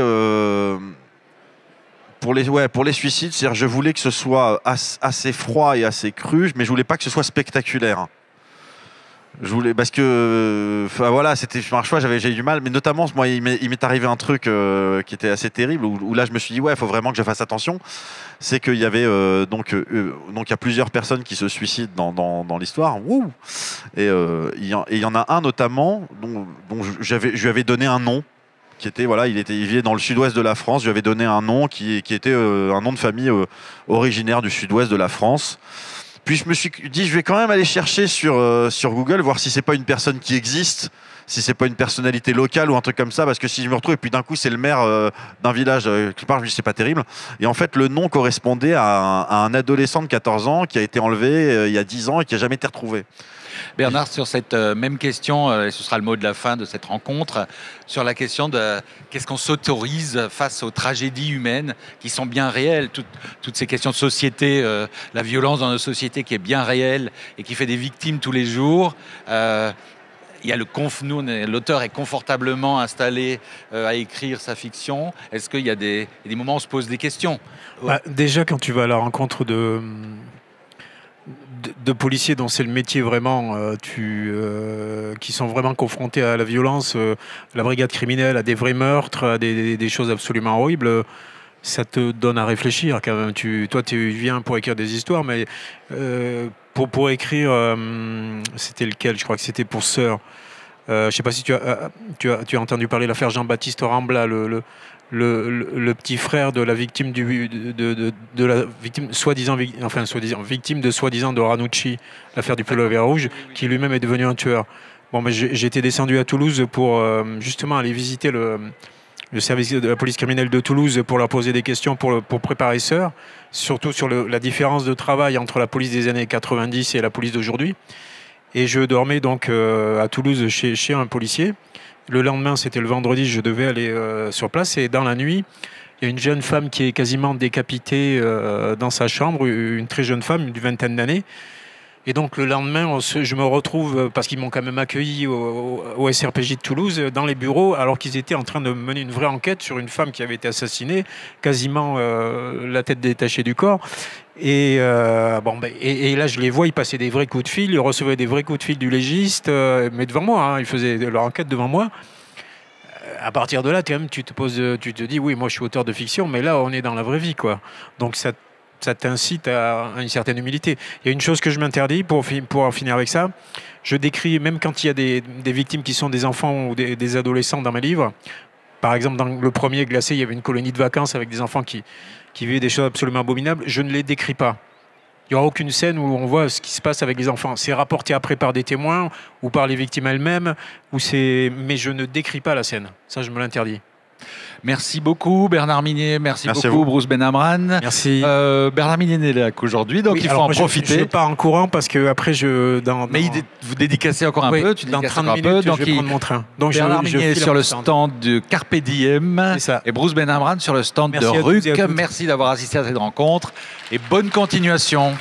C: pour les suicides, c'est-à-dire je voulais que ce soit assez froid et assez cru, mais je voulais pas que ce soit spectaculaire. Je voulais parce que voilà, c'était un choix, j'ai eu du mal, mais notamment moi il m'est arrivé un truc qui était assez terrible où là je me suis dit il faut vraiment que je fasse attention. C'est qu'il y avait donc il y a plusieurs personnes qui se suicident dans l'histoire. Wouh. Et il y en a un notamment dont je lui avais donné un nom qui était il vivait dans le sud-ouest de la France. Je lui avais donné un nom qui était un nom de famille originaire du sud-ouest de la France. Puis je me suis dit, je vais quand même aller chercher sur Google, voir si c'est pas une personne qui existe, si c'est pas une personnalité locale ou un truc comme ça, parce que si je me retrouve et puis d'un coup c'est le maire d'un village quelque part, je me dis c'est pas terrible. Et en fait le nom correspondait à un adolescent de 14 ans qui a été enlevé il y a 10 ans et qui a jamais été retrouvé.
A: Bernard, sur cette même question, et ce sera le mot de la fin de cette rencontre, sur la question de qu'est-ce qu'on s'autorise face aux tragédies humaines qui sont bien réelles, toutes ces questions de société, la violence dans nos sociétés qui est bien réelle et qui fait des victimes tous les jours. Il y a l'auteur est confortablement installé à écrire sa fiction. Est-ce qu'il y a des moments où on se pose des questions?
B: Déjà, quand tu vas à la rencontre de policiers dont c'est le métier vraiment, qui sont vraiment confrontés à la violence, la brigade criminelle, à des vrais meurtres, à des choses absolument horribles, ça te donne à réfléchir quand même. Toi, tu viens pour écrire des histoires, mais pour écrire, c'était lequel? Je crois que c'était pour Sœur. Je ne sais pas si tu as entendu parler de l'affaire Jean-Baptiste Rambla, le petit frère de la victime de la victime soi-disant victime de soi-disant de Ranucci, l'affaire du pullover rouge, qui lui-même est devenu un tueur. Bon, mais j'étais descendu à Toulouse pour justement aller visiter le service de la police criminelle de Toulouse pour leur poser des questions pour préparer Sœur, surtout sur la différence de travail entre la police des années 90 et la police d'aujourd'hui. Et je dormais donc à Toulouse chez un policier. Le lendemain, c'était le vendredi, je devais aller sur place. Et dans la nuit, il y a une jeune femme qui est quasiment décapitée dans sa chambre, une très jeune femme, d'une vingtaine d'années. Et donc le lendemain, je me retrouve, parce qu'ils m'ont quand même accueilli au SRPJ de Toulouse, dans les bureaux, alors qu'ils étaient en train de mener une vraie enquête sur une femme qui avait été assassinée, quasiment la tête détachée du corps. Et là, je les vois, ils passaient des vrais coups de fil, ils recevaient des vrais coups de fil du légiste, mais devant moi, ils faisaient leur enquête devant moi. À partir de là, quand même, tu te dis, oui, moi je suis auteur de fiction, mais là, on est dans la vraie vie, quoi. Donc ça t'incite à une certaine humilité. Il y a une chose que je m'interdis pour en finir avec ça. Je décris, même quand il y a des victimes qui sont des enfants ou des adolescents dans mes livres. Par exemple, dans le premier Glacé, il y avait une colonie de vacances avec des enfants qui vivaient des choses absolument abominables. Je ne les décris pas. Il n'y aura aucune scène où on voit ce qui se passe avec les enfants. C'est rapporté après par des témoins ou par les victimes elles-mêmes. Mais je ne décris pas la scène. Ça, je me l'interdis.
A: Merci beaucoup Bernard Minier, merci beaucoup Bruce Benhamran.
B: Merci.
A: Bernard Minier n'est là qu'aujourd'hui, donc il faut en profiter.
B: Je pars en courant parce que après
A: Mais vous dédicacez encore un peu,
B: dans 30 minutes, donc je vais prendre mon train. Donc
A: Bernard Minier sur le stand de Carpe Diem et Bruce Benhamran sur le stand de RUC. Merci d'avoir assisté à cette rencontre et bonne continuation.